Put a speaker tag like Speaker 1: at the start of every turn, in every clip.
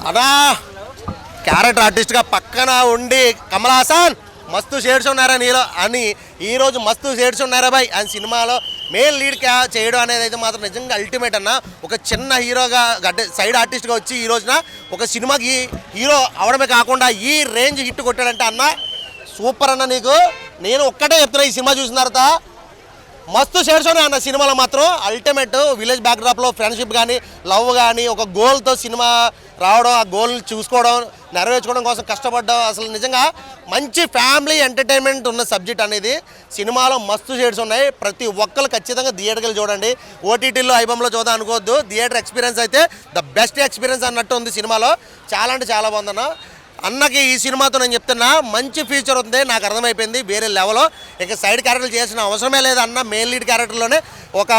Speaker 1: అదా క్యారెక్టర్ ఆర్టిస్ట్గా పక్కన ఉండి కమల్ హాసన్ మస్తు షేడ్స్ ఉన్నారా నీలో అని ఈరోజు మస్తు షేడ్స్ ఉన్నారా బాయ్ అని సినిమాలో మెయిన్ లీడ్ చేయడం అనేది అయితే మాత్రం నిజంగా అల్టిమేట్ అన్న. ఒక చిన్న హీరోగా సైడ్ ఆర్టిస్ట్గా వచ్చి ఈ రోజున ఒక సినిమాకి హీరో అవడమే కాకుండా ఈ రేంజ్ హిట్ కొట్టాడంటే అన్న సూపర్ అన్న. నీకు నేను ఒక్కటే చెప్తున్నా, ఈ సినిమా చూసిన తర్వాత మస్తు షేడ్స్ ఉన్నాయి అన్న సినిమాలో మాత్రం. అల్టిమేట్ విలేజ్ బ్యాక్డ్రాప్లో ఫ్రెండ్షిప్ కానీ లవ్ కానీ ఒక గోల్తో సినిమా రావడం, ఆ గోల్ని చూసుకోవడం నెరవేర్చుకోవడం కోసం కష్టపడ్డం, అసలు నిజంగా మంచి ఫ్యామిలీ ఎంటర్టైన్మెంట్ ఉన్న సబ్జెక్ట్ అనేది సినిమాలో మస్తు షేడ్స్ ఉన్నాయి. ప్రతి ఒక్కరు ఖచ్చితంగా థియేటర్కి వెళ్ళి చూడండి. ఓటీటీలో ఐబమ్లో చూద్దాం అనుకోవద్దు. థియేటర్ ఎక్స్పీరియన్స్ అయితే ద బెస్ట్ ఎక్స్పీరియన్స్ అన్నట్టు ఉంది సినిమాలో. చాలా అంటే చాలా బాగుందన్న. అన్నకి ఈ సినిమాతో నేను చెప్తున్నా మంచి ఫ్యూచర్ ఉంది, నాకు అర్థమైపోయింది. వేరే లెవెల్లో ఇక సైడ్ క్యారెక్టర్లు చేసిన అవసరమే లేదు అన్న. మెయిన్ లీడ్ క్యారెక్టర్లోనే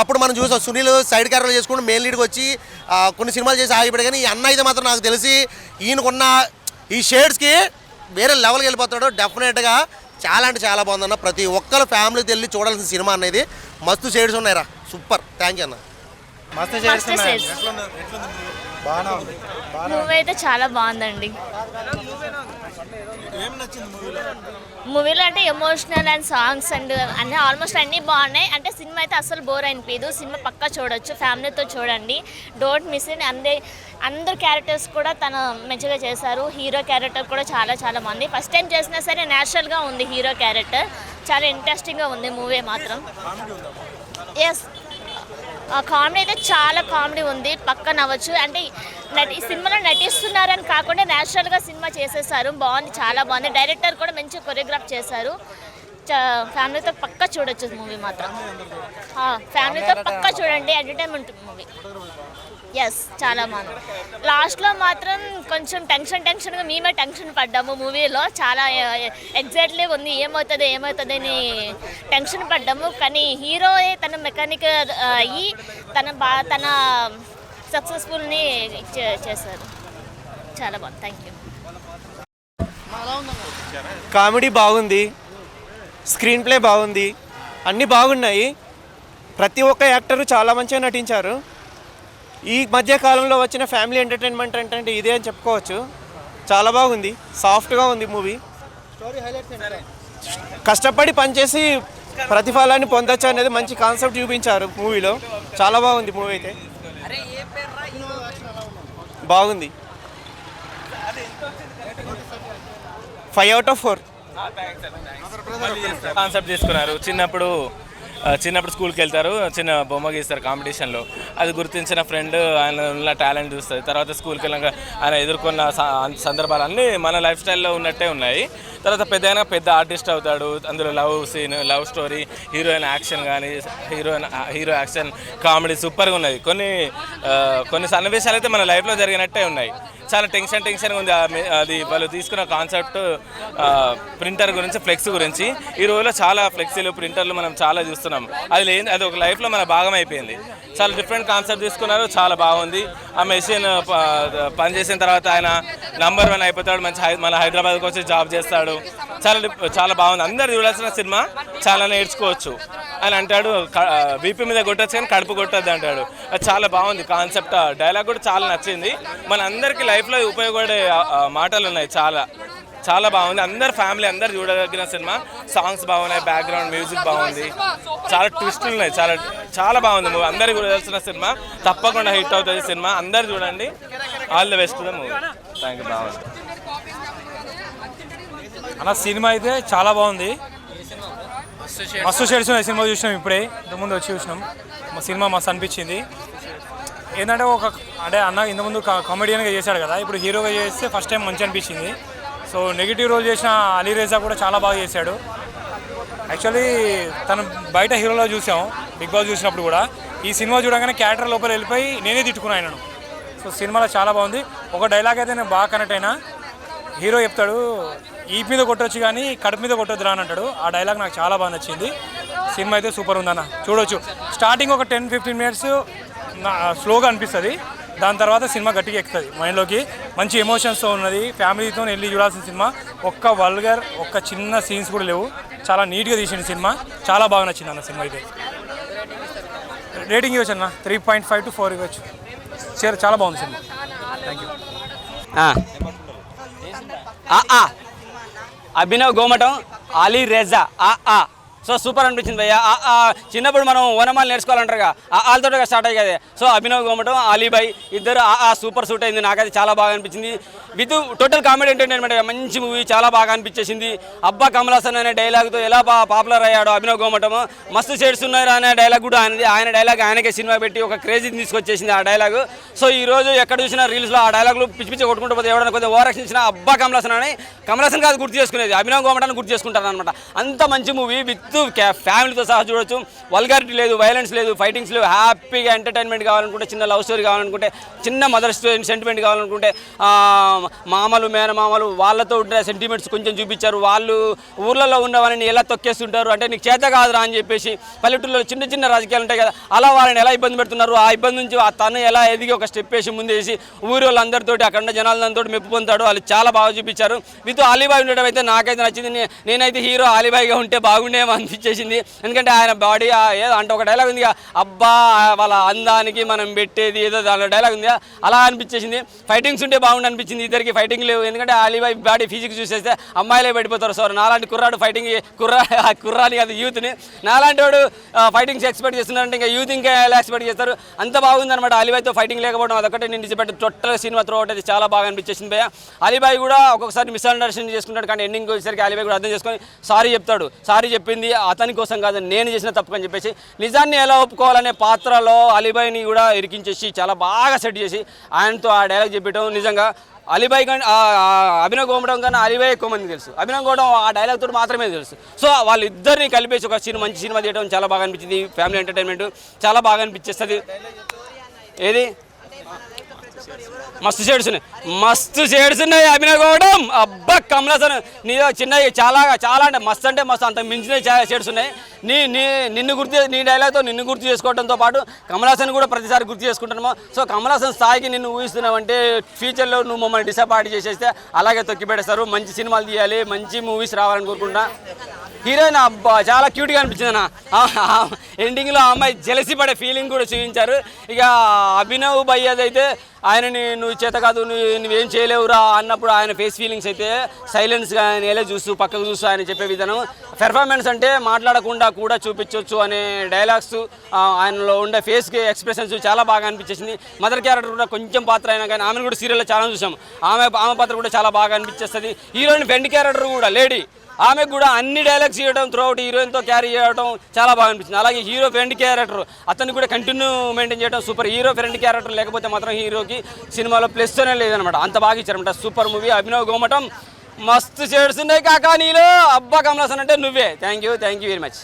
Speaker 1: అప్పుడు మనం చూసాం సునీల్ సైడ్ క్యారెక్టర్లు చేసుకుంటూ మెయిన్ లీడ్కి వచ్చి కొన్ని సినిమాలు చేసి ఆగిపోయాడు. కానీ ఈ అన్న అయితే మాత్రం నాకు తెలిసి ఈయనకున్న ఈ షేడ్స్కి వేరే లెవెల్కి వెళ్ళిపోతాడు డెఫినెట్గా. చాలా అంటే చాలా బాగుందన్న. ప్రతి ఒక్కరు ఫ్యామిలీతో వెళ్ళి చూడాల్సిన సినిమా అనేది. మస్తు షేడ్స్ ఉన్నాయిరా, సూపర్. థ్యాంక్ యూ అన్న.
Speaker 2: మస్తు షేడ్స్ ఉన్నాయి.
Speaker 3: మూవీ అయితే చాలా బాగుందండి. మూవీలో అంటే ఎమోషనల్ అండ్ సాంగ్స్ అండ్ అన్నీ ఆల్మోస్ట్ అన్నీ బాగున్నాయి. అంటే సినిమా అయితే అసలు బోర్ అనిపించదు. సినిమా పక్కా చూడొచ్చు, ఫ్యామిలీతో చూడండి, డోంట్ మిస్ ఇట్. అందరు క్యారెక్టర్స్ కూడా తను మంచిగా చేశారు. హీరో క్యారెక్టర్ కూడా చాలా చాలా బాగుంది. ఫస్ట్ టైం చేసినా సరే న్యాచురల్గా ఉంది హీరో క్యారెక్టర్. చాలా ఇంట్రెస్టింగ్గా ఉంది మూవీ మాత్రం. ఎస్, కామెడీ అయితే చాలా కామెడీ ఉంది, పక్క నవ్వచ్చు. అంటే ఈ సినిమాలో నటిస్తున్నారని కాకుండా న్యాచురల్గా సినిమా చేసేసారు. బాగుంది, చాలా బాగుంది. డైరెక్టర్ కూడా మంచి కొరియోగ్రాఫ్ చేశారు. ఫ్యామిలీతో పక్కా చూడొచ్చు మూవీ మాత్రం. ఫ్యామిలీతో పక్కా చూడండి, ఎంటర్టైన్మెంట్ మూవీ. ఎస్, చాలా బాగుంది. లాస్ట్లో మాత్రం కొంచెం టెన్షన్గా మేమే టెన్షన్ పడ్డాము మూవీలో. చాలా ఎగ్జైట్లీ ఉంది, ఏమవుతుంది అని టెన్షన్ పడ్డాము. కానీ హీరో తన మెకానిక్ అయ్యి తన సక్సెస్ఫుల్ని చేశారు. చాలా బాగుంది. Thank you.
Speaker 2: కామెడీ బాగుంది, స్క్రీన్ ప్లే బాగుంది, అన్నీ బాగున్నాయి. ప్రతి ఒక్క యాక్టరు చాలా మంచిగా నటించారు. ఈ మధ్య కాలంలో వచ్చిన ఫ్యామిలీ ఎంటర్టైన్మెంట్ అంటే ఇదే అని చెప్పుకోవచ్చు. చాలా బాగుంది, సాఫ్ట్గా ఉంది మూవీ. కష్టపడి పనిచేసి ప్రతిఫలాన్ని పొందొచ్చు అనేది మంచి కాన్సెప్ట్ చూపించారు మూవీలో. చాలా బాగుంది మూవీ అయితే, బాగుంది. 5/4
Speaker 4: కాన్సెప్ట్ తీసుకున్నారు. చిన్నప్పుడు స్కూల్కి వెళ్తారు, చిన్న బొమ్మ గీస్తారు కాంపిటీషన్లో. అది గుర్తించిన ఫ్రెండ్ ఆయన ఉన్న టాలెంట్ చూస్తుంది. తర్వాత స్కూల్కి వెళ్ళాక ఆయన ఎదుర్కొన్న సందర్భాలు అన్నీ మన లైఫ్ స్టైల్లో ఉన్నట్టే ఉన్నాయి. తర్వాత పెద్ద ఆర్టిస్ట్ అవుతాడు. అందులో love scene, love story, heroine action కానీ హీరో యాక్షన్ కామెడీ సూపర్గా ఉన్నది. కొన్ని సన్నివేశాలు అయితే మన లైఫ్లో జరిగినట్టే ఉన్నాయి. చాలా టెన్షన్గా ఉంది. అది వాళ్ళు తీసుకున్న కాన్సెప్ట్ ప్రింటర్ గురించి, ఫ్లెక్స్ గురించి. ఈ రోజులో చాలా ఫ్లెక్సీలు, ప్రింటర్లు మనం చాలా చూస్తున్నాం. అది ఒక లైఫ్లో మన భాగం అయిపోయింది. చాలా డిఫరెంట్ కాన్సెప్ట్ తీసుకున్నారు, చాలా బాగుంది. ఆ మెషిన్ పనిచేసిన తర్వాత ఆయన నంబర్ 1 అయిపోతాడు. మన హైదరాబాద్కి వచ్చి జాబ్ చేస్తాడు. చాలా బాగుంది. అందరు చూడాల్సిన సినిమా, చాలా నేర్చుకోవచ్చు అని అంటాడు. వీపీ మీద కొట్టచ్చు కానీ కడుపు కొట్టద్దు అంటాడు. అది చాలా బాగుంది కాన్సెప్ట్. డైలాగ్ కూడా చాలా నచ్చింది. మన అందరికీ లైఫ్లో ఉపయోగపడే మాటలు ఉన్నాయి. చాలా బాగుంది. ఫ్యామిలీ అందరు చూడదగిన సినిమా. సాంగ్స్ బాగున్నాయి, బ్యాక్గ్రౌండ్ మ్యూజిక్ బాగుంది, చాలా ట్విస్టులు ఉన్నాయి. చాలా బాగుంది మూవీ. అందరికి చూడాల్సిన సినిమా, తప్పకుండా హిట్ అవుతుంది సినిమా. అందరు చూడండి. All the best the movie. Thank you. బాగుంది
Speaker 5: అన్న. సినిమా అయితే చాలా బాగుంది. మస్తు షేడ్స్ ఉన్నాయి. సినిమా చూసినాం ఇప్పుడే, ఇంతకుముందు వచ్చి చూసినాం. సినిమా మస్తు అనిపించింది. ఏంటంటే అన్న ఇంతకుముందు కామెడియన్గా చేశాడు కదా, ఇప్పుడు హీరోగా చేస్తే ఫస్ట్ టైం మంచి అనిపించింది. సో నెగిటివ్ రోల్ చేసిన అలీరేజా కూడా చాలా బాగా చేశాడు. యాక్చువల్లీ తను బయట హీరోలో చూసాం, బిగ్ బాస్ చూసినప్పుడు కూడా. ఈ సినిమా చూడగానే క్యారెక్టర్ లోపల వెళ్ళిపోయి నేనే తిట్టుకున్నాను ఆయనను. సో సినిమాలో చాలా బాగుంది. ఒక డైలాగ్ అయితే నేను బాగా కనెక్ట్ అయినా. హీరో చెప్తాడు, ఈ మీద కొట్టొచ్చు కానీ కడుపు మీద కొట్టొద్దురా అని అంటాడు. ఆ డైలాగ్ నాకు చాలా బాగా నచ్చింది. సినిమా అయితే సూపర్ ఉందన్న, చూడొచ్చు. స్టార్టింగ్ ఒక 10-15 మినిట్స్ స్లోగా అనిపిస్తుంది. దాని తర్వాత సినిమా గట్టిగా ఎక్కుతుంది మైండ్లోకి. మంచి ఎమోషన్స్తో ఉన్నది. ఫ్యామిలీతో వెళ్ళి చూడాల్సిన సినిమా. ఒక్క వల్గర్, ఒక్క చిన్న సీన్స్ కూడా లేవు. చాలా నీట్గా తీసిన సినిమా. చాలా బాగా నచ్చింది అన్న సినిమా అయితే. రేటింగ్ ఇవ్వచ్చు అన్న 3.5 to 4 ఇవ్వచ్చు. చాలా బాగుంది cinema. Thank you.
Speaker 6: Abhinav Gomatam, Ali Reza so super అనిపించింది భయ్య. చిన్నప్పుడు మనం ఓనమాలు నేర్చుకోవాలంటారుగా వాళ్ళతో స్టార్ట్ అయ్యి కదా. సో అభినవ్ గోమటం, అలీబాయ్ ఇద్దరు సూపర్ సూట్ అయింది. నాకైతే చాలా బాగా అనిపించింది. విత్ టోటల్ కామెడీ ఎంటర్టైన్మెంట్, మంచి మూవీ, చాలా బాగా అనిపించేసింది. అబ్బా కమల్ హాసన్ అనే డైలాగ్తో ఎలా పాపులర్ అయ్యాడు అభినవ్ గోమటం. మస్తు షేడ్స్ ఉన్నారు అనే డైలాగ్ కూడా ఆయన డైలాగ్ ఆయనకే సినిమా పెట్టి ఒక క్రేజీని తీసుకొచ్చేసింది ఆ డైలాగ్. సో ఈ రోజు ఎక్కడ చూసినా రీల్స్లో ఆ డైలాగ్లు పిచ్చి పిచ్చి కొట్టుకుంటూ పోతే ఎవరైనా కొంచెం ఓవర్ యాక్షన్ ఇచ్చినా అబ్బా కమల్ హాసన్ అని కమల్ హాసన్ కాదు గుర్తు చేసుకునేది, అభినవ్ గోమటాన్ని గుర్తు చేసుకుంటారు అనమాట. అంత మంచి మూవీ విత్ ఫ్యామిలీతో సహా చూడొచ్చు. వల్గారిటీ లేదు, వైలెన్స్ లేదు, ఫైటింగ్స్ లేవు. హ్యాపీగా ఎంటర్టైన్మెంట్ కావాలనుకుంటే, చిన్న లవ్ స్టోరీ కావాలనుకుంటే, చిన్న మదర్ స్టోరీ సెంటిమెంట్ కావాలనుకుంటే, మామలు మేనమామలు వాళ్ళతో ఉండే సెంటిమెంట్స్ కొంచెం చూపించారు. వాళ్ళు ఊర్లలో ఉన్న వాళ్ళని ఎలా తొక్కేస్తుంటారు అంటే నీకు చేత కాదురా అని చెప్పేసి, పల్లెటూరులో చిన్న చిన్న రాజకీయాలు ఉంటాయి కదా, అలా వాళ్ళని ఎలా ఇబ్బంది పెడుతున్నారు, ఆ ఇబ్బంది నుంచి తను ఎలా ఎదిగి ఒక స్టెప్ వేసి ముందేసి ఊరి వాళ్ళందరితో అక్కడ జనాలందరితో మెప్పు పొందాడు. వాళ్ళు చాలా బాగా చూపించారు. విత్ అలీబాయ్ ఉండడం అయితే నాకైతే నచ్చింది. నేనైతే హీరో అలీబాయ్గా ఉంటే బాగుండేమో అనిపించేసింది. ఎందుకంటే ఆయన బాడీ ఏదో అంటే ఒక డైలాగ్ ఉంది, అబ్బా వాళ్ళ అందానికి మనం పెట్టేది ఏదో దాని డైలాగ్ ఉంది, అలా అనిపించేసింది. ఫైటింగ్స్ ఉంటే బాగుండి అనిపించింది. ఇద్దరికి ఫైటింగ్ లేవు. ఎందుకంటే అలీబాయ్ బాడీ ఫిజిక్స్ చూసేస్తే అమ్మాయిలే పడిపోతారు. సో నాలాంటి కుర్రాడు ఫైటింగ్ కుర్రాని అది యూత్ని నాలాంటి వాడు ఫైటింగ్స్ ఎక్స్పెక్ట్ చేస్తున్నారంటే ఇంకా యూత్ ఇంకా ఎలా ఎక్స్పెక్ట్ చేస్తారు. అంత బాగుందన్నమాట. అలీబాయ్తో ఫైటింగ్ లేకపోవడం అదొకటి నేను disappoint. Total cinema through out అయితే చాలా బాగా అనిపించేసింది భయ్య. అలీబాయ్ కూడా ఒక్కొక్కసారి మిస్అండర్స్టాండింగ్ చేసుకుంటాడు, కానీ ఎండింగ్ వచ్చేసరికి అలీబాయ్ కూడా అర్థం చేసుకొని సారీ చెప్తాడు. సారీ చెప్పింది అతని కోసం కాదు, నేను చేసిన తప్పు అని చెప్పేసి నిజాన్ని ఎలా ఒప్పుకోవాలనే పాత్రలో అలీబాయ్ని కూడా ఇరికించేసి చాలా బాగా సెట్ చేసి ఆయనతో ఆ డైలాగ్ చెప్పడం నిజంగా అలీబాయ్ కానీ అభినవ్ గోమటం కన్నా అలీబాయ్ ఎక్కువ మంది తెలుసు. అభినవ్ గోమటం ఆ డైలాగ్ తోటి మాత్రమే తెలుసు. సో వాళ్ళిద్దరిని కలిపేసి ఒక మంచి సినిమా తీయడం చాలా బాగా అనిపించింది. ఫ్యామిలీ ఎంటర్టైన్మెంట్ చాలా బాగా అనిపించేస్తుంది. ఏది మస్తు షేడ్స్ ఉన్నాయి అభినవ్ గౌడం. అబ్బా కమల్ హాసన్ నీలో చిన్నవి చాలా అంటే మస్తు అంత మించిన షేడ్స్ ఉన్నాయి. నీ డైలాగ్తో నిన్ను గుర్తు చేసుకోవడంతో పాటు కమల్ హాసన్ కూడా ప్రతిసారి గుర్తు చేసుకుంటున్నాము. సో కమల్ హాసన్ స్థాయికి నిన్ను ఊహిస్తున్నావంటే ఫ్యూచర్లో నువ్వు మమ్మల్ని డిసప్పాయింట్ చేసేస్తే అలాగే తొక్కి పెడతారు. మంచి సినిమాలు తీయాలి, మంచి మూవీస్ రావాలని కోరుకుంటున్నా. హీరోయిన్ అబ్బా చాలా క్యూట్గా అనిపించింది అన్న. ఎండింగ్లో ఆ అమ్మాయి జెలసి పడే ఫీలింగ్ కూడా చూపించారు. ఇక అభినవ్ భయ్యది అయితే ఆయనని నువ్వు చేత కాదు, నువ్వేం చేయలేవురా అన్నప్పుడు ఆయన ఫేస్ ఫీలింగ్స్ అయితే సైలెన్స్గా ఆయన ఎలా చూస్తూ పక్కకు చూస్తూ ఆయన చెప్పే విధానం, పెర్ఫార్మెన్స్ అంటే మాట్లాడకుండా కూడా చూపించవచ్చు అనే డైలాగ్స్, ఆయనలో ఉండే ఫేస్కి ఎక్స్ప్రెషన్స్ చాలా బాగా అనిపించేసింది. మదర్ క్యారెక్టర్ కూడా కొంచెం పాత్ర అయినా కానీ ఆమెను కూడా సీరియల్లో చాలా చూసాం. ఆమె పాత్ర కూడా చాలా బాగా అనిపించేస్తుంది. హీరోయిన్ ఫ్రెండ్ క్యారెక్టర్ కూడా లేడీ, ఆమెకు కూడా అన్ని డైలాగ్స్ ఇవ్వడం త్రూఅవుట్ హీరోయిన్తో క్యారీ చేయడం చాలా బాగా అనిపించింది. అలాగే హీరో ఫ్రెండ్ క్యారెక్టర్ అతన్ని కూడా కంటిన్యూ మెయింటైన్ చేయడం సూపర్. హీరో ఫ్రెండ్ క్యారెక్టర్ లేకపోతే మాత్రం హీరోకి సినిమాలో ప్లస్ అనే లేదనమాట. అంత బాగా ఇచ్చారనమాట. Super movie. అభినవ్ గోమటం మస్తు షేడ్స్ ఉన్నాయి కాకా నీలో. అబ్బా కమల్ హాసన్ అంటే నువ్వే. Thank you very much.